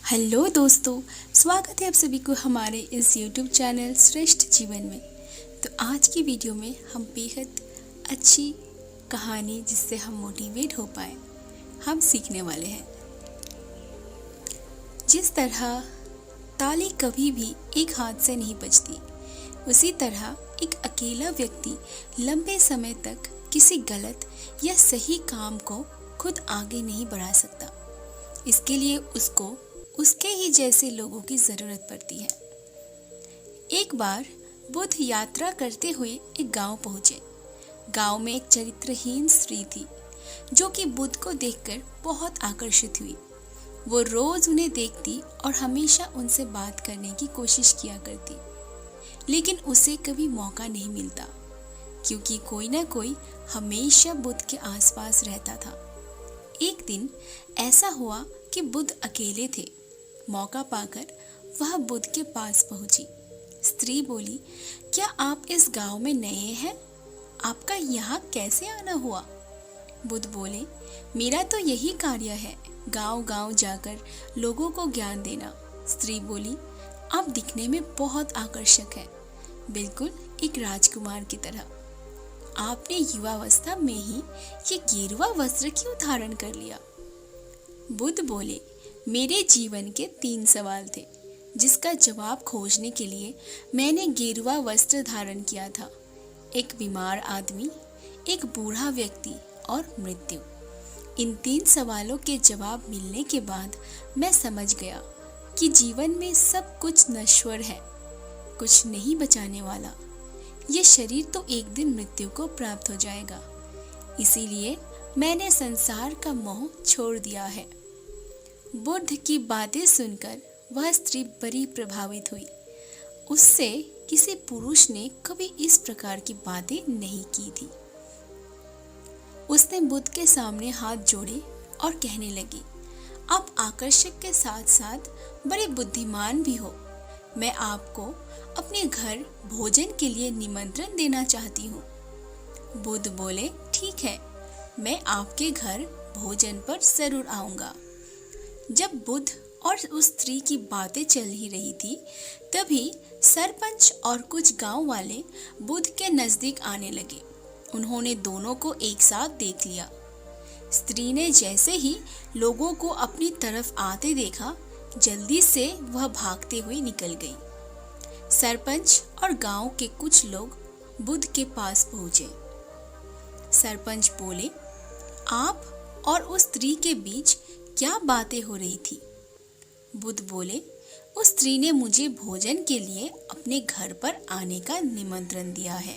Hello दोस्तों, स्वागत है आप सभी को हमारे इस YouTube चैनल श्रेष्ठ जीवन में। तो आज की वीडियो में हम बेहद अच्छी कहानी जिससे हम मोटिवेट हो पाए हम सीखने वाले हैं। जिस तरह ताली कभी भी एक हाथ से नहीं बजती, उसी तरह एक अकेला व्यक्ति लंबे समय तक किसी गलत या सही काम को खुद आगे नहीं बढ़ा सकता। इसके लिए उसको उसके ही जैसे लोगों की जरूरत पड़ती है। एक बार बुद्ध यात्रा करते हुए एक गांव पहुंचे। गांव में एक चरित्रहीन स्त्री थी जो कि बुद्ध को देखकर बहुत आकर्षित हुई। वो रोज उन्हें देखती और हमेशा उनसे बात करने की कोशिश किया करती, लेकिन उसे कभी मौका नहीं मिलता क्योंकि कोई ना कोई हमेशा बुद्ध के आसपास रहता था। एक दिन ऐसा हुआ कि बुद्ध अकेले थे। मौका पाकर वह बुद्ध के पास पहुंची। स्त्री बोली, क्या आप इस गांव में नए हैं? आपका यहाँ कैसे आना हुआ? बुद्ध बोले, मेरा तो यही कार्य है, गांव-गांव जाकर लोगों को ज्ञान देना। स्त्री बोली, आप दिखने में बहुत आकर्षक हैं, बिल्कुल एक राजकुमार की तरह। आपने युवावस्था में ही ये गेरुआ वस्त्र क्यों धारण कर लिया? बुद्ध बोले, मेरे जीवन के 3 सवाल थे जिसका जवाब खोजने के लिए मैंने गेरुआ वस्त्र धारण किया था। एक बीमार आदमी, एक बूढ़ा व्यक्ति और मृत्यु। इन 3 सवालों के जवाब मिलने के बाद मैं समझ गया कि जीवन में सब कुछ नश्वर है, कुछ नहीं बचाने वाला। ये शरीर तो एक दिन मृत्यु को प्राप्त हो जाएगा। इसीलिए मैंने संसार का मोह छोड़ दिया है। बुद्ध की बातें सुनकर वह स्त्री बड़ी प्रभावित हुई। उससे किसी पुरुष ने कभी इस प्रकार की बातें नहीं की थी। उसने बुद्ध के सामने हाथ जोड़े और कहने लगी, आप आकर्षक के साथ साथ बड़े बुद्धिमान भी हो। मैं आपको अपने घर भोजन के लिए निमंत्रण देना चाहती हूँ। बुद्ध बोले, ठीक है, मैं आपके घर भोजन पर जरूर आऊंगा। जब बुद्ध और उस स्त्री की बातें चल ही रही थी, तभी सरपंच और कुछ गांव वाले बुद्ध के नजदीक आने लगे। उन्होंने दोनों को एक साथ देख लिया। स्त्री ने जैसे ही लोगों को अपनी तरफ आते देखा, जल्दी से वह भागते हुए निकल गई। सरपंच और गांव के कुछ लोग बुद्ध के पास पहुंचे। सरपंच बोले, आप और उस स्त्री के बीच क्या बातें हो रही थी? बुद्ध बोले, उस स्त्री ने मुझे भोजन के लिए अपने घर पर आने का निमंत्रण दिया है।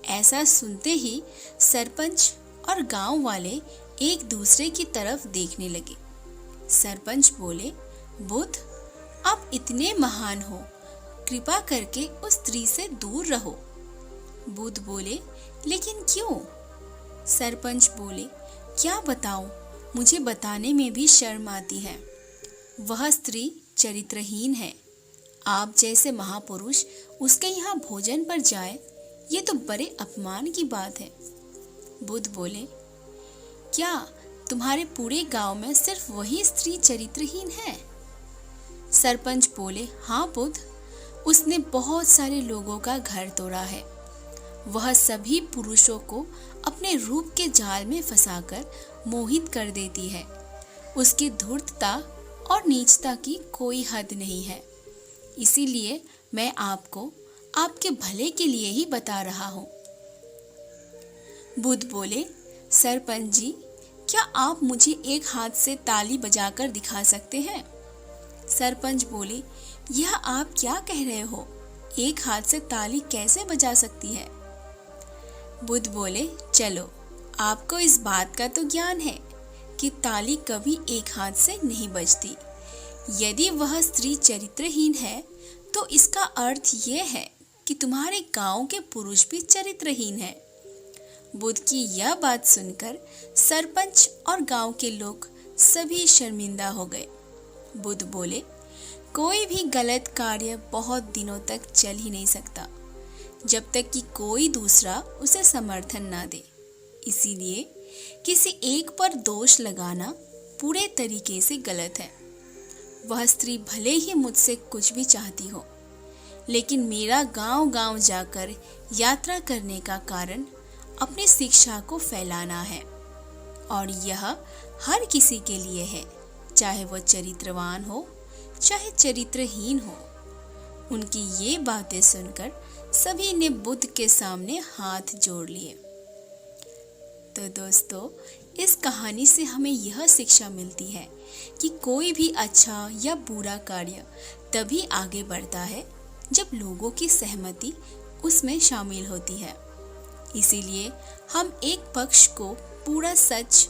ऐसा सुनते ही सरपंच और गांव वाले एक दूसरे की तरफ देखने लगे। सरपंच बोले, बुद्ध, आप इतने महान हो, कृपा करके उस स्त्री से दूर रहो। बुद्ध बोले, लेकिन क्यों? सरपंच बोले, क्या बताऊं, मुझे बताने में भी शर्म आती है। वह स्त्री चरित्रहीन है। आप जैसे महापुरुष उसके यहाँ भोजन पर जाए, ये तो बड़े अपमान की बात है। बुद्ध बोले, क्या तुम्हारे पूरे गांव में सिर्फ वही स्त्री चरित्रहीन है? सरपंच बोले, हाँ बुद्ध, उसने बहुत सारे लोगों का घर तोड़ा है। वह सभी पुरुषों को अपने रूप के जाल में फंसाकर मोहित कर देती है। उसकी धूर्तता और नीचता की कोई हद नहीं है। इसीलिए मैं आपको आपके भले के लिए ही बता रहा हूँ। बुद्ध बोले, सरपंच जी, क्या आप मुझे एक हाथ से ताली बजाकर दिखा सकते हैं? सरपंच बोले, यह आप क्या कह रहे हो? एक हाथ से ताली कैसे बजा सकती है? बुद्ध बोले, चलो, आपको इस बात का तो ज्ञान है कि ताली कभी एक हाथ से नहीं बजती। यदि वह स्त्री चरित्रहीन है, तो इसका अर्थ यह है कि तुम्हारे गांव के पुरुष भी चरित्रहीन हैं। बुद्ध की यह बात सुनकर सरपंच और गांव के लोग सभी शर्मिंदा हो गए। बुद्ध बोले, कोई भी गलत कार्य बहुत दिनों तक चल ही नहीं सकता जब तक कि कोई दूसरा उसे समर्थन ना दे। इसीलिए किसी एक पर दोष लगाना पूरे तरीके से गलत है। वह स्त्री भले ही मुझसे कुछ भी चाहती हो, लेकिन मेरा गांव-गांव जाकर यात्रा करने का कारण अपनी शिक्षा को फैलाना है, और यह हर किसी के लिए है, चाहे वह चरित्रवान हो चाहे चरित्रहीन हो। उनकी ये बातें सुनकर सभी ने बुद्ध के सामने हाथ जोड़ लिए। तो दोस्तों, इस कहानी से हमें यह शिक्षा मिलती है कि कोई भी अच्छा या बुरा कार्य तभी आगे बढ़ता है जब लोगों की सहमति उसमें शामिल होती है। इसीलिए हम एक पक्ष को पूरा सच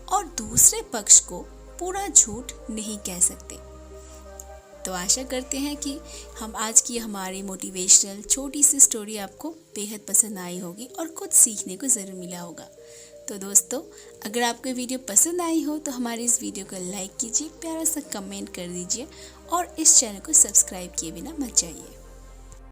और दूसरे पक्ष को पूरा झूठ नहीं कह सकते। तो आशा करते हैं कि हम आज की हमारी मोटिवेशनल छोटी सी स्टोरी आपको बेहद पसंद आई होगी और कुछ सीखने को ज़रूर मिला होगा। तो दोस्तों, अगर आपको वीडियो पसंद आई हो तो हमारे इस वीडियो को लाइक कीजिए, प्यारा सा कमेंट कर दीजिए और इस चैनल को सब्सक्राइब किए बिना मत जाइए।